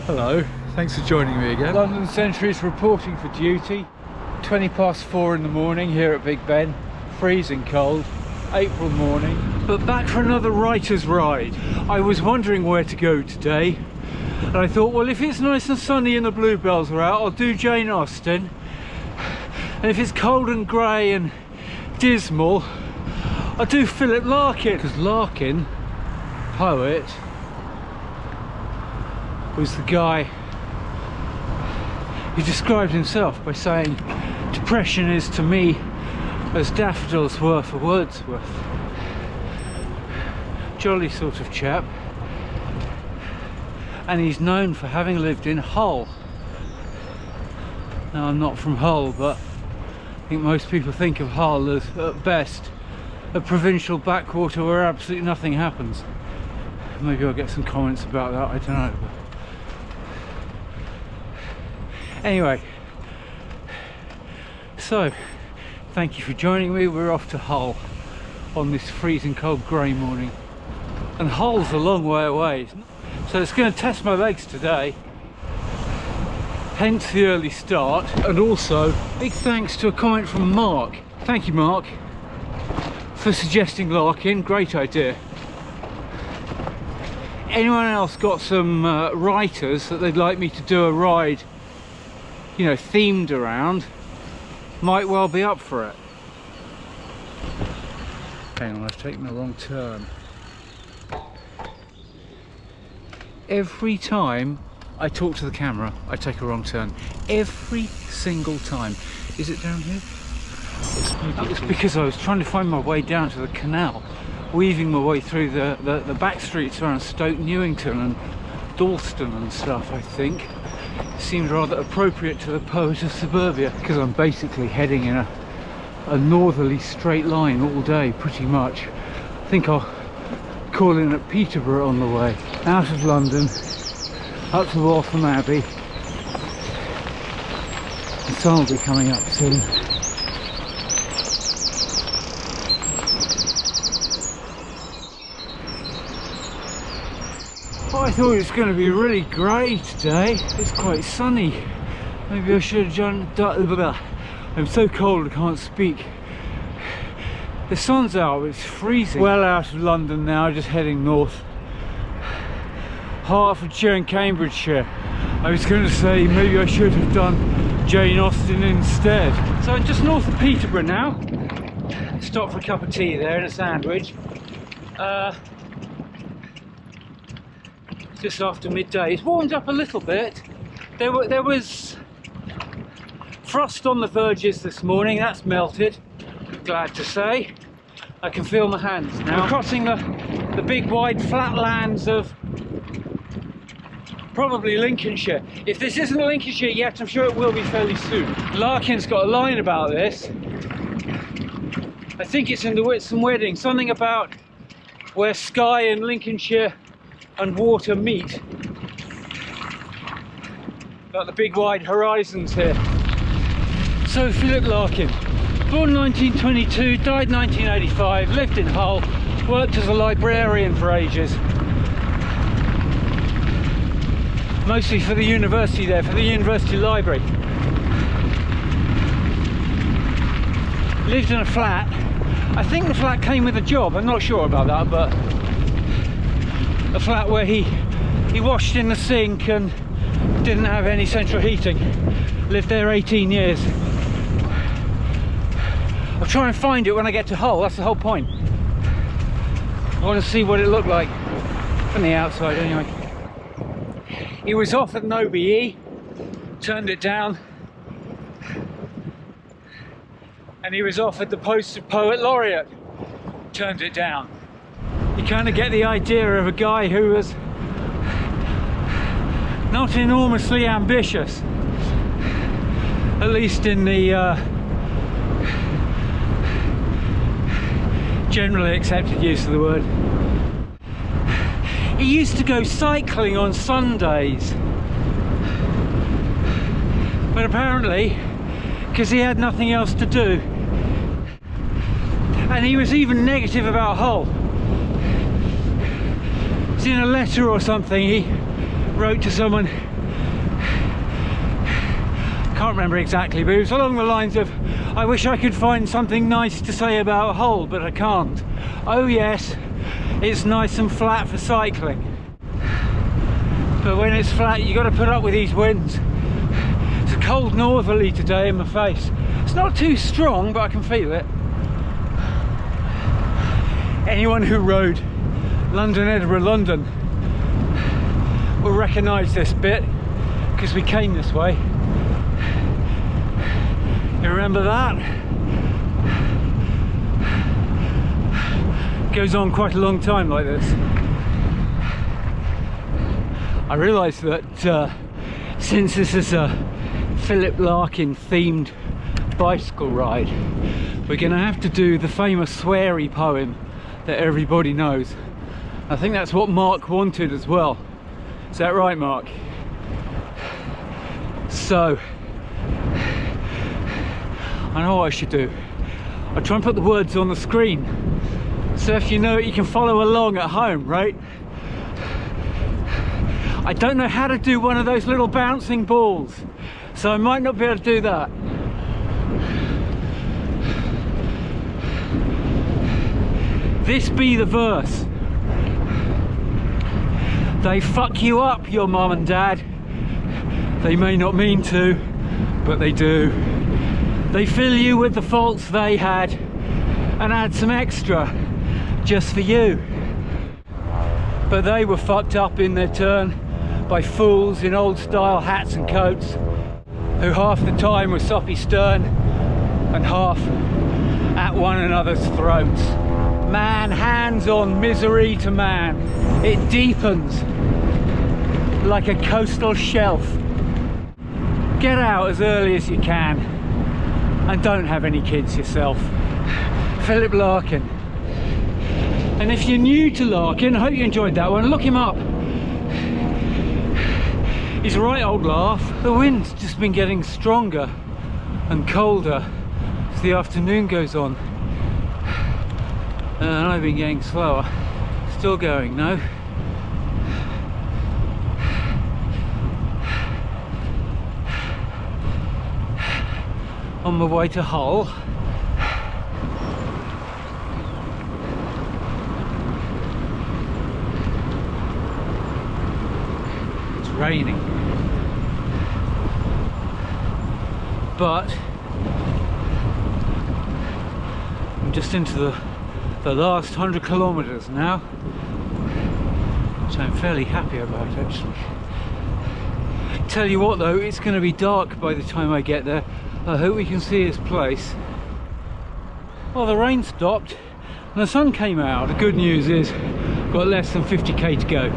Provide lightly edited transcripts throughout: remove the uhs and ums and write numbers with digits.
Hello, thanks for joining me again. London Century's reporting for duty. 4:20 in the morning here at Big Ben. Freezing cold, April morning. But back for another writer's ride. I was wondering where to go today. And I thought, well, if it's nice and sunny and the bluebells are out, I'll do Jane Austen. And if it's cold and grey and dismal, I'll do Philip Larkin. Because Larkin, poet, was the guy who described himself by saying, depression is to me as daffodils were for Wordsworth. Jolly sort of chap. And he's known for having lived in Hull. Now, I'm not from Hull, but I think most people think of Hull as, at best, a provincial backwater where absolutely nothing happens. Maybe I'll get some comments about that, I don't know. Anyway, so thank you for joining me. We're off to Hull on this freezing cold grey morning, and Hull's a long way away, so it's going to test my legs today, hence the early start. And also big thanks to a comment from Mark. Thank you, Mark, for suggesting Larkin. Great idea. Anyone else got some writers that they'd like me to do a ride, you know, themed around, might well be up for it. Hang on, I've taken the wrong turn. Every time I talk to the camera, I take a wrong turn. Every single time. Is it down here? It's because I was trying to find my way down to the canal, weaving my way through the back streets around Stoke Newington and Dalston and stuff. I think it seemed rather appropriate to the poet of suburbia, because I'm basically heading in a northerly straight line all day, pretty much. I think I'll call in at Peterborough on the way, out of London, up to Waltham Abbey. The sun will be coming up soon. I thought it was going to be really grey today. It's quite sunny. Maybe I should have done. I'm so cold I can't speak. The sun's out, it's freezing. Well out of London now, just heading north. Hertfordshire and Cambridgeshire. I was going to say maybe I should have done Jane Austen instead. So I'm just north of Peterborough now. Stop for a cup of tea there and a sandwich. Just after midday. It's warmed up a little bit. There was frost on the verges this morning. That's melted, glad to say. I can feel my hands now. We're crossing the big wide flatlands of probably Lincolnshire. If this isn't Lincolnshire yet, I'm sure it will be fairly soon. Larkin's got a line about this. I think it's in the Whitsun Wedding, something about where Skye and Lincolnshire and water meet. Got the big wide horizons here. So Philip Larkin, born 1922, died 1985, lived in Hull, worked as a librarian for ages. Mostly for the university there, for the university library. Lived in a flat. I think the flat came with a job, I'm not sure about that, but a flat where he washed in the sink and didn't have any central heating. Lived there 18 years. I'll try and find it when I get to Hull, that's the whole point. I want to see what it looked like from the outside anyway. He was offered an OBE, turned it down, and he was offered the post of Poet Laureate, turned it down. You kind of get the idea of a guy who was not enormously ambitious, at least in the generally accepted use of the word. He used to go cycling on Sundays, but apparently, because he had nothing else to do, and he was even negative about Hull. In a letter or something he wrote to someone can't remember exactly, but it was along the lines of, I wish I could find something nice to say about Hull, but I can't. Oh yes, it's nice and flat for cycling, but when it's flat you got to put up with these winds. It's a cold northerly today in my face. It's not too strong, but I can feel it. Anyone who rode London, Edinburgh, London will recognise this bit because we came this way. You remember that? Goes on quite a long time like this. I realise that since this is a Philip Larkin themed bicycle ride, we're going to have to do the famous sweary poem that everybody knows. I think that's what Mark wanted as well. Is that right, Mark? So I know what I should do. I'll try and put the words on the screen, so if you know it you can follow along at home, right? I don't know how to do one of those little bouncing balls, so I might not be able to do that. This be the verse. They fuck you up, your mum and dad. They may not mean to, but they do. They fill you with the faults they had and add some extra just for you. But they were fucked up in their turn by fools in old style hats and coats, who half the time were soppy stern and half at one another's throats. Man hands on misery to man. It deepens like a coastal shelf. Get out as early as you can and don't have any kids yourself. Philip Larkin. And if you're new to Larkin, I hope you enjoyed that one. Look him up. He's a right old laugh. The wind's just been getting stronger and colder as the afternoon goes on. And I've been getting slower. Still going, no? On my way to Hull. It's raining, but I'm just into the last 100 kilometers now, which I'm fairly happy about actually. Tell you what though, it's going to be dark by the time I get there. I hope we can see this place. Well, the rain stopped and the sun came out. The good news is I've got less than 50k to go.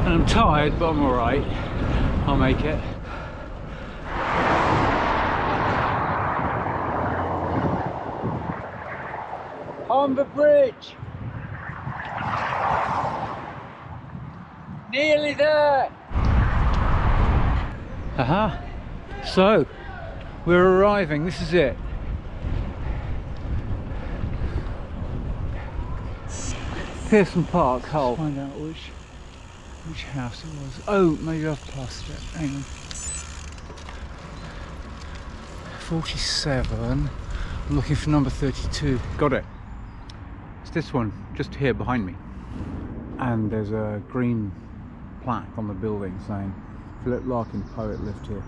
And I'm tired, but I'm alright. I'll make it. Humber Bridge! Nearly there! Aha! So, we're arriving, this is it. Pearson Park, Hull. Find out which house it was. Oh, maybe I've passed it. Hang on. 47. I'm looking for number 32. Got it. It's this one, just here behind me. And there's a green plaque on the building saying Philip Larkin, poet, lived here,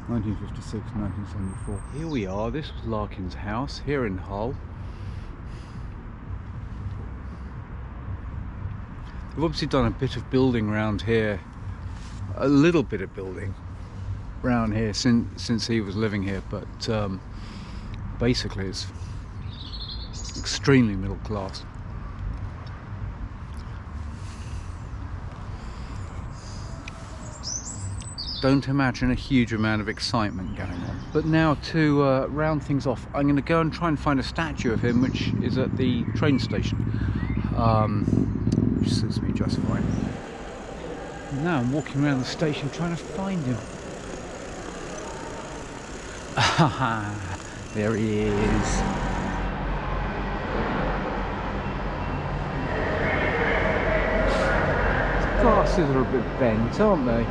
1956 1974. Here we are, this was Larkin's house, here in Hull. They've obviously done a bit of building around here, a little bit of building around here since he was living here, but basically it's extremely middle class. Don't imagine a huge amount of excitement going on. But now to round things off, I'm going to go and try and find a statue of him which is at the train station, which suits me just fine. And now I'm walking around the station trying to find him. There he is. The glasses are a bit bent, aren't they?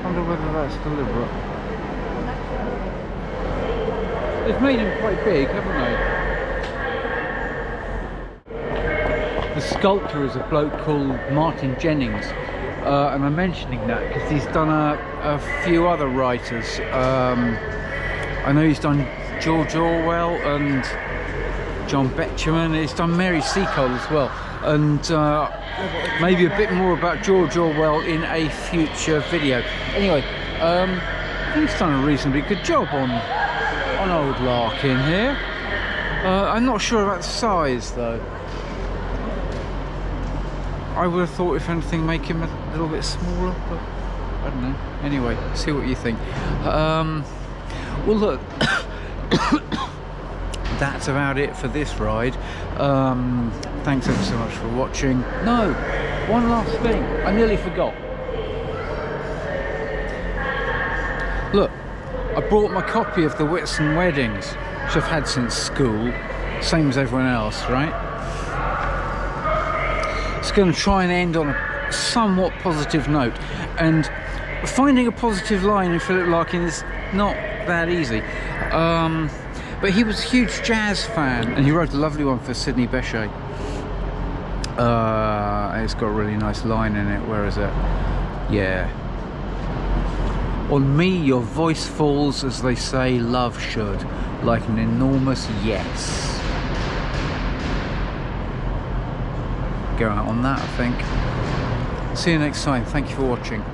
wonder whether that's deliberate. They've made them quite big, haven't they? The sculptor is a bloke called Martin Jennings, and I'm mentioning that because he's done a few other writers. I know he's done George Orwell and John Betjeman. He's done Mary Seacole as well, and maybe a bit more about George Orwell in a future video. Anyway, I think he's done a reasonably good job on old Larkin here. I'm not sure about the size though. I would have thought, if anything, make him a little bit smaller, but I don't know. Anyway, see what you think. Well, look, that's about it for this ride. Thanks ever so much for watching. No, one last thing. I nearly forgot. Look, I brought my copy of the Whitsun Weddings, which I've had since school, same as everyone else, right? It's going to try and end on a somewhat positive note, and finding a positive line in Philip Larkin is not that easy. But he was a huge jazz fan, and he wrote a lovely one for Sidney Bechet. It's got a really nice line in it. Where is it? Yeah. On me your voice falls, as they say love should, like an enormous yes. Go out on that, I think. See you next time. Thank you for watching.